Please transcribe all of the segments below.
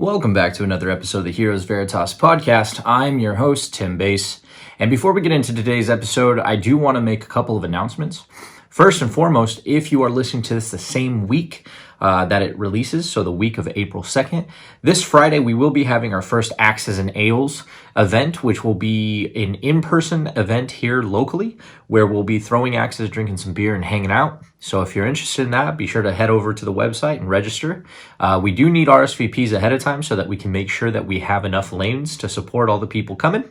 Welcome back to another episode of the Heroes Veritas podcast. I'm your host, Tim Bass. And before we get into today's episode, I do want to make a couple of announcements. First and foremost, if you are listening to this the same week that it releases, so the week of April 2nd, this Friday we will be having our first Axes and Ales event, which will be an in-person event here locally, where we'll be throwing axes, drinking some beer, and hanging out. So if you're interested in that, be sure to head over to the website and register. We do need RSVPs ahead of time so that we can make sure that we have enough lanes to support all the people coming.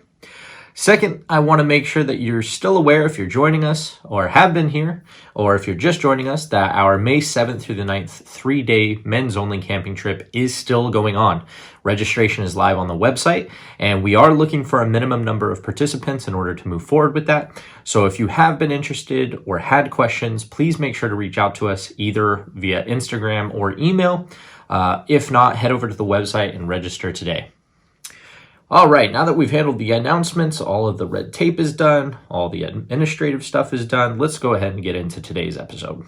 Second, I want to make sure that you're still aware, if you're joining us or have been here, or if you're just joining us, that our May 7th through the 9th 3-day men's only camping trip is still going on. Registration is live on the website, and we are looking for a minimum number of participants in order to move forward with that. So if you have been interested or had questions, please make sure to reach out to us either via Instagram or email. If not, head over to the website and register today. All right, now that we've handled the announcements, all of the red tape is done, all the administrative stuff is done, let's go ahead and get into today's episode.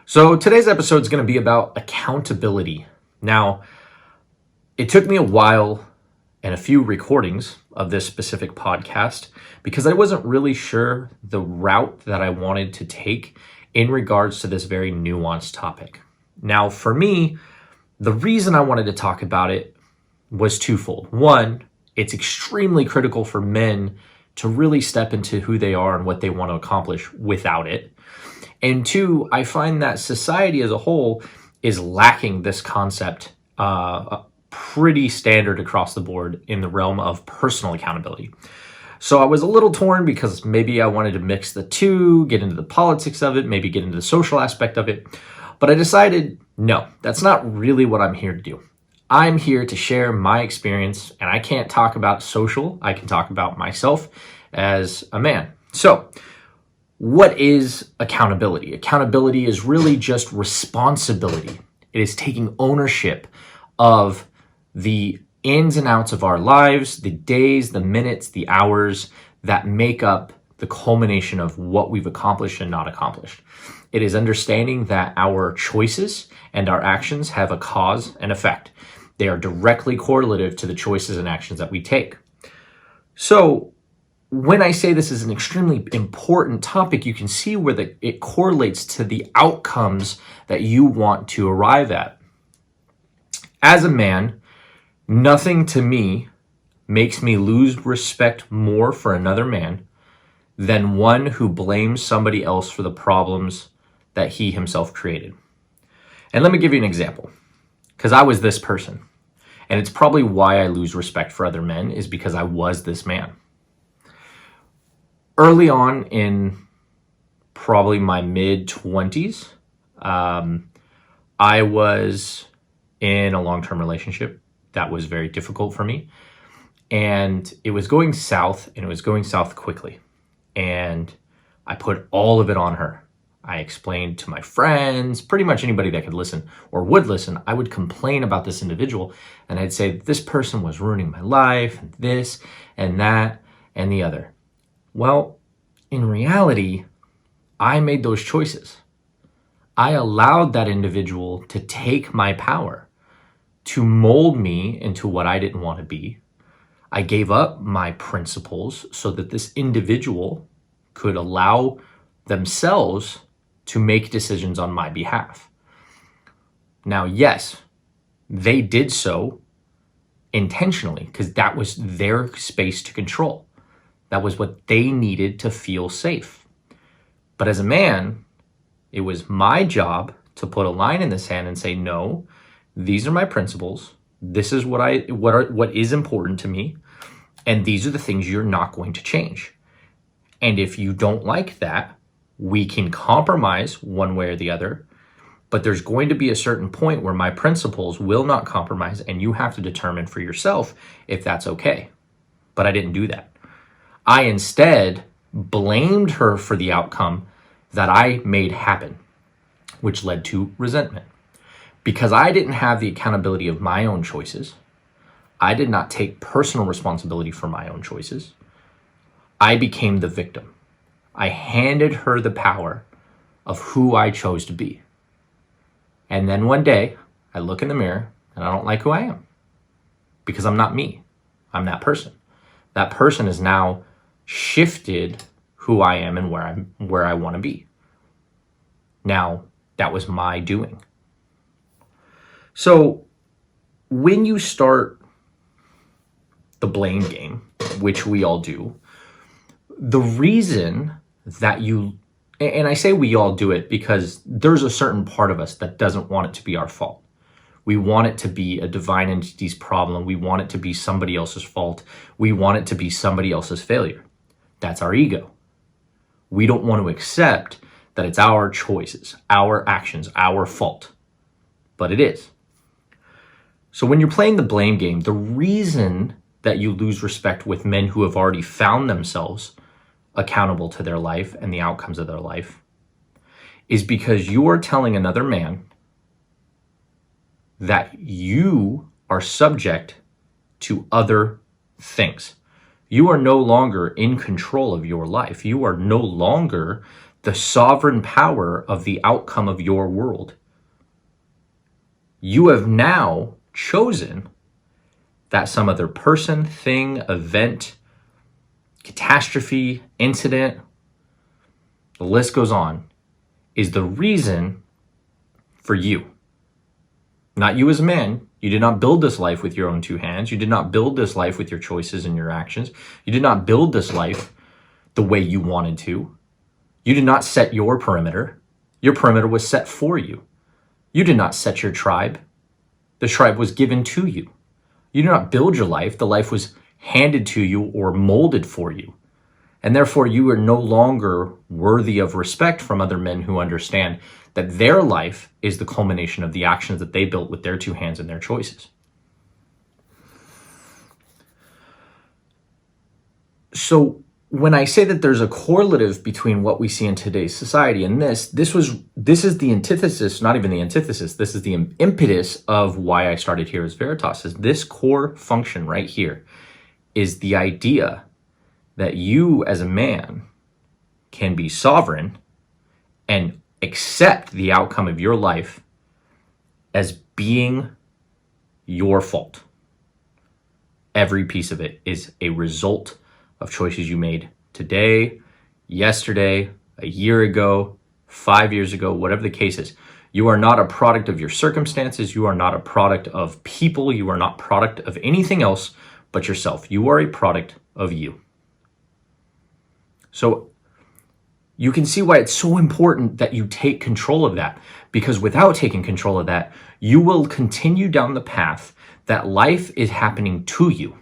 So today's episode is going to be about accountability. Now, it took me a while and a few recordings of this specific podcast because I wasn't really sure the route that I wanted to take in regards to this very nuanced topic. Now, for me, the reason I wanted to talk about it was twofold. One, it's extremely critical for men to really step into who they are and what they want to accomplish without it. And two, I find that society as a whole is lacking this concept pretty standard across the board in the realm of personal accountability. So I was a little torn because maybe I wanted to mix the two, get into the politics of it, maybe get into the social aspect of it. But I decided, no, that's not really what I'm here to do. I'm here to share my experience, and I can't talk about social. I can talk about myself as a man. So what is accountability? Accountability is really just responsibility. It is taking ownership of the ins and outs of our lives, the days, the minutes, the hours that make up the culmination of what we've accomplished and not accomplished. It is understanding that our choices and our actions have a cause and effect. They are directly correlative to the choices and actions that we take. So when I say this is an extremely important topic, you can see where it correlates to the outcomes that you want to arrive at. As a man, nothing to me makes me lose respect more for another man than one who blames somebody else for the problems that he himself created. And let me give you an example, because I was this person. And it's probably why I lose respect for other men, is because I was this man. Early on in probably my mid-20s, I was in a long-term relationship that was very difficult for me. And it was going south, and it was going south quickly. And I put all of it on her. I explained to my friends, pretty much anybody that could listen or would listen, I would complain about this individual, and I'd say this person was ruining my life, and this and that and the other. Well, in reality, I made those choices. I allowed that individual to take my power, to mold me into what I didn't want to be. I gave up my principles so that this individual could allow themselves to make decisions on my behalf. Now, yes, they did so intentionally because that was their space to control. That was what they needed to feel safe. But as a man, it was my job to put a line in the sand and say, no, these are my principles. This is what is important to me. And these are the things you're not going to change. And if you don't like that, we can compromise one way or the other, but there's going to be a certain point where my principles will not compromise, and you have to determine for yourself if that's okay. But I didn't do that. I instead blamed her for the outcome that I made happen, which led to resentment. Because I didn't have the accountability of my own choices, I did not take personal responsibility for my own choices, I became the victim. I handed her the power of who I chose to be. And then one day, I look in the mirror and I don't like who I am because I'm not me. I'm that person. That person has now shifted who I am and where I want to be. Now, that was my doing. So when you start the blame game, which we all do, the reason that and I say we all do it because there's a certain part of us that doesn't want it to be our fault. We want it to be a divine entity's problem. We want it to be somebody else's fault. We want it to be somebody else's failure. That's our ego. We don't want to accept that it's our choices, our actions, our fault. But it is. So when you're playing the blame game, the reason that you lose respect with men who have already found themselves accountable to their life and the outcomes of their life is because you are telling another man that you are subject to other things. You are no longer in control of your life. You are no longer the sovereign power of the outcome of your world. You have now chosen that some other person, thing, event, catastrophe, incident, the list goes on, is the reason for you. Not you as a man. You did not build this life with your own two hands. You did not build this life with your choices and your actions. You did not build this life the way you wanted to. You did not set your perimeter. Your perimeter was set for you. You did not set your tribe. The tribe was given to you. You did not build your life. The life was handed to you or molded for you. And therefore, you are no longer worthy of respect from other men who understand that their life is the culmination of the actions that they built with their two hands and their choices. So when I say that there's a correlative between what we see in today's society and this is the antithesis, not even the antithesis, this is the impetus of why I started here as Veritas, is this core function right here is the idea that you as a man can be sovereign and accept the outcome of your life as being your fault. Every piece of it is a result of choices you made today, yesterday, a year ago, 5 years ago, whatever the case is. You are not a product of your circumstances. You are not a product of people. You are not a product of anything else but yourself. You are a product of you. So you can see why it's so important that you take control of that, because without taking control of that, you will continue down the path that life is happening to you.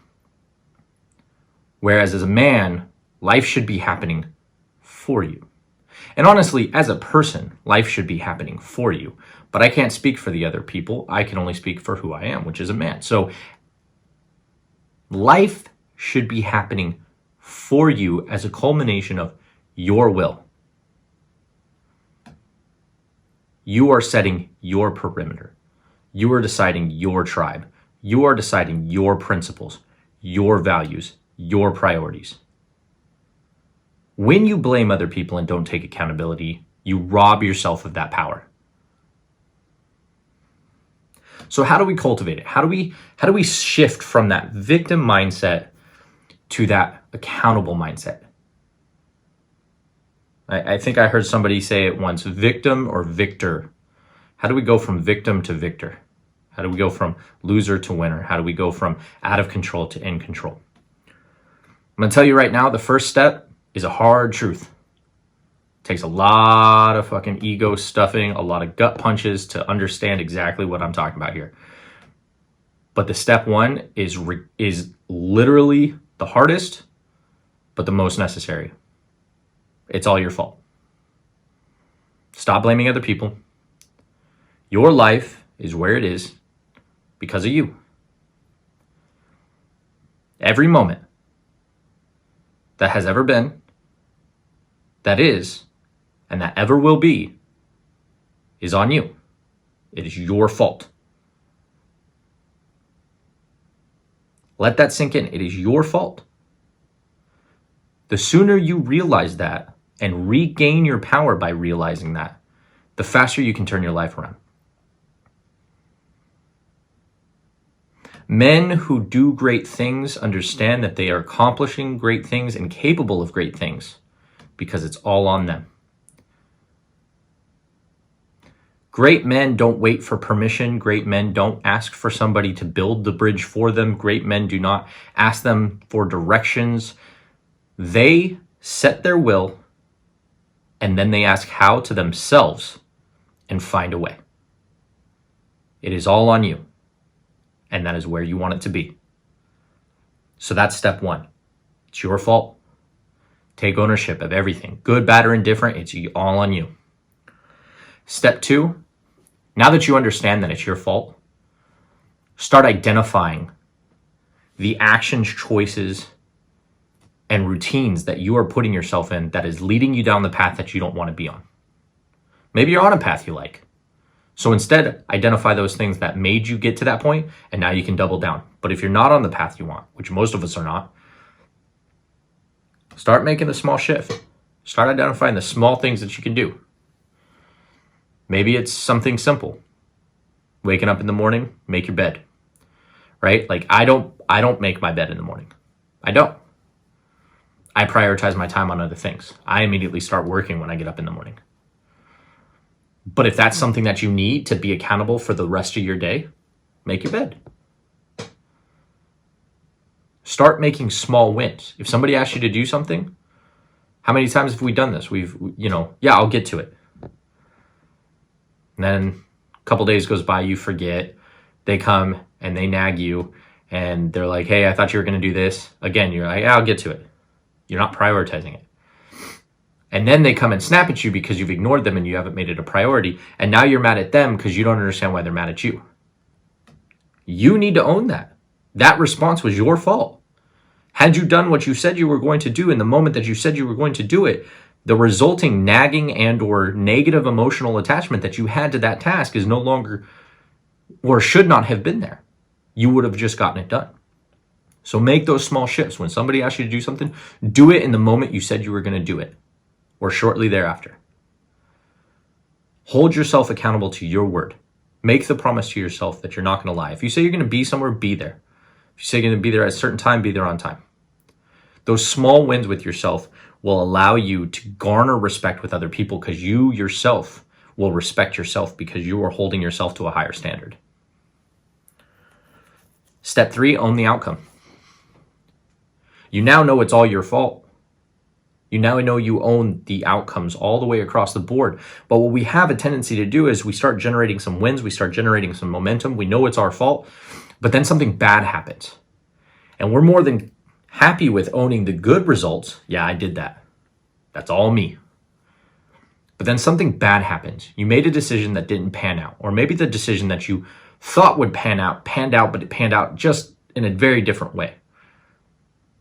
Whereas as a man, life should be happening for you. And honestly, as a person, life should be happening for you. But I can't speak for the other people. I can only speak for who I am, which is a man. So life should be happening for you as a culmination of your will. You are setting your perimeter. You are deciding your tribe. You are deciding your principles, your values, your priorities. When you blame other people and don't take accountability, you rob yourself of that power. So how do we cultivate it? How do we shift from that victim mindset to that accountable mindset? I think I heard somebody say it once, victim or victor. How do we go from victim to victor? How do we go from loser to winner? How do we go from out of control to in control? I'm going to tell you right now, the first step is a hard truth. It takes a lot of fucking ego stuffing, a lot of gut punches to understand exactly what I'm talking about here. But the step one is literally the hardest, but the most necessary. It's all your fault. Stop blaming other people. Your life is where it is because of you. Every moment that has ever been, that is, and that ever will be, is on you. It is your fault. Let that sink in. It is your fault. The sooner you realize that and regain your power by realizing that, the faster you can turn your life around. Men who do great things understand that they are accomplishing great things and capable of great things because it's all on them. Great men don't wait for permission. Great men don't ask for somebody to build the bridge for them. Great men do not ask them for directions. They set their will and then they ask how to themselves and find a way. It is all on you, and that is where you want it to be. So that's step one. It's your fault. Take ownership of everything. Good, bad, or indifferent, it's all on you. Step two, now that you understand that it's your fault, start identifying the actions, choices, and routines that you are putting yourself in that is leading you down the path that you don't want to be on. Maybe you're on a path you like. So instead, identify those things that made you get to that point, and now you can double down. But if you're not on the path you want, which most of us are not, start making a small shift. Start identifying the small things that you can do. Maybe it's something simple. Waking up in the morning, make your bed. Right? Like I don't make my bed in the morning. I don't. I prioritize my time on other things. I immediately start working when I get up in the morning. But if that's something that you need to be accountable for the rest of your day, make your bed. Start making small wins. If somebody asks you to do something, how many times have we done this? I'll get to it. And then a couple days goes by, you forget. They come and they nag you and they're like, hey, I thought you were going to do this. Again, you're like, yeah, I'll get to it. You're not prioritizing it. And then they come and snap at you because you've ignored them and you haven't made it a priority. And now you're mad at them because you don't understand why they're mad at you. You need to own that. That response was your fault. Had you done what you said you were going to do in the moment that you said you were going to do it, the resulting nagging and or negative emotional attachment that you had to that task is no longer or should not have been there. You would have just gotten it done. So make those small shifts. When somebody asks you to do something, do it in the moment you said you were going to do it, or shortly thereafter. Hold yourself accountable to your word. Make the promise to yourself that you're not going to lie. If you say you're going to be somewhere, be there. If you say you're going to be there at a certain time, be there on time. Those small wins with yourself will allow you to garner respect with other people because you yourself will respect yourself because you are holding yourself to a higher standard. Step 3, own the outcome. You now know it's all your fault. You now know you own the outcomes all the way across the board. But what we have a tendency to do is we start generating some wins. We start generating some momentum. We know it's our fault, but then something bad happens. And we're more than happy with owning the good results. Yeah, I did that. That's all me. But then something bad happens. You made a decision that didn't pan out. Or maybe the decision that you thought would panned out, but it panned out just in a very different way.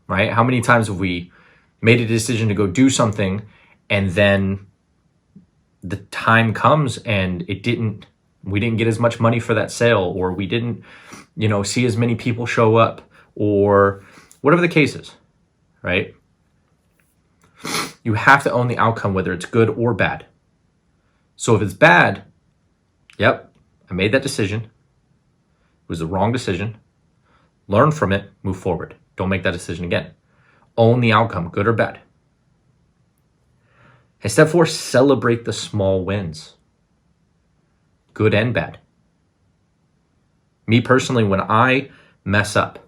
Right? How many times have we made a decision to go do something and then the time comes and we didn't get as much money for that sale, or we didn't, see as many people show up, or whatever the case is, right? You have to own the outcome, whether it's good or bad. So if it's bad, yep, I made that decision. It was the wrong decision. Learn from it, move forward. Don't make that decision again. Own the outcome, good or bad. And step 4, celebrate the small wins, good and bad. Me personally, when I mess up,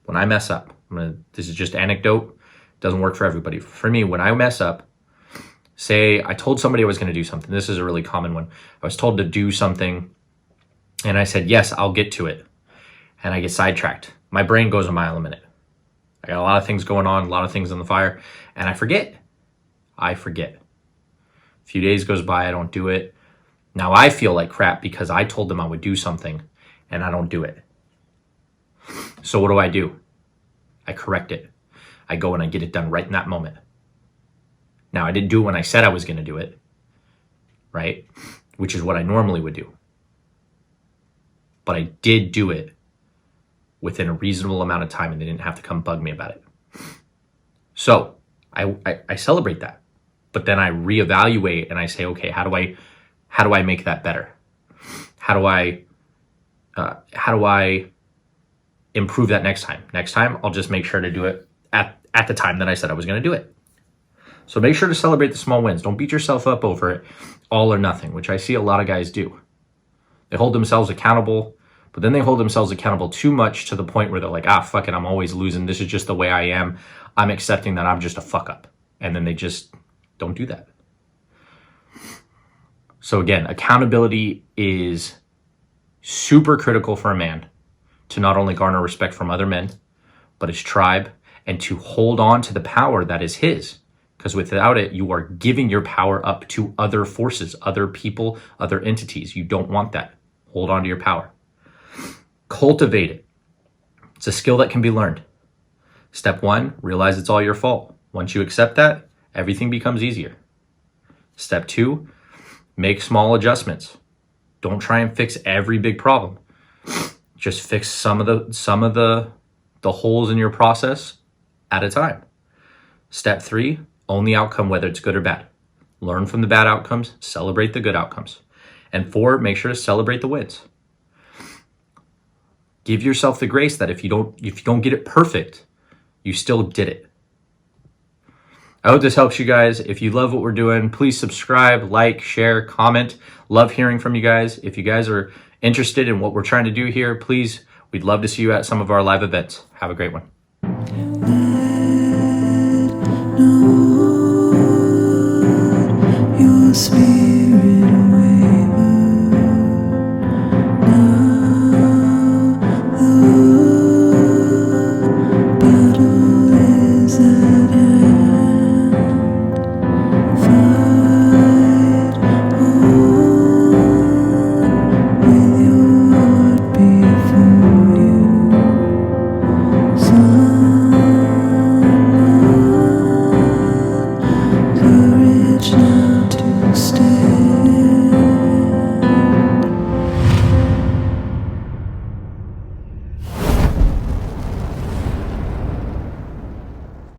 this is just anecdote, doesn't work for everybody. For me, when I mess up, say I told somebody I was going to do something. This is a really common one. I was told to do something and I said, yes, I'll get to it. And I get sidetracked. My brain goes a mile a minute. I got a lot of things going on, a lot of things on the fire, and I forget. A few days goes by, I don't do it. Now I feel like crap because I told them I would do something and I don't do it. So what do? I correct it. I go and I get it done right in that moment. Now I didn't do it when I said I was going to do it, right? Which is what I normally would do. But I did do it within a reasonable amount of time and they didn't have to come bug me about it. So I celebrate that, but then I reevaluate and I say, okay, how do I make that better? How do I improve that next time. Next time, I'll just make sure to do it at the time that I said I was going to do it. So make sure to celebrate the small wins. Don't beat yourself up over it, all or nothing, which I see a lot of guys do. They hold themselves accountable, but then they hold themselves accountable too much to the point where they're like, fuck it, I'm always losing. This is just the way I am. I'm accepting that I'm just a fuck up. And then they just don't do that. So again, accountability is super critical for a man to not only garner respect from other men, but his tribe, and to hold on to the power that is his. Because without it, you are giving your power up to other forces, other people, other entities. You don't want that. Hold on to your power. Cultivate it. It's a skill that can be learned. Step 1, realize it's all your fault. Once you accept that, everything becomes easier. Step 2, make small adjustments. Don't try and fix every big problem. Just fix some of the holes in your process at a time. Step 3, own the outcome, whether it's good or bad. Learn from the bad outcomes, celebrate the good outcomes. And 4, make sure to celebrate the wins. Give yourself the grace that if you don't get it perfect, you still did it. I hope this helps you guys. If you love what we're doing, please subscribe, like, share, comment. Love hearing from you guys. If you guys are interested in what we're trying to do here, please, we'd love to see you at some of our live events. Have a great one. Let your spirit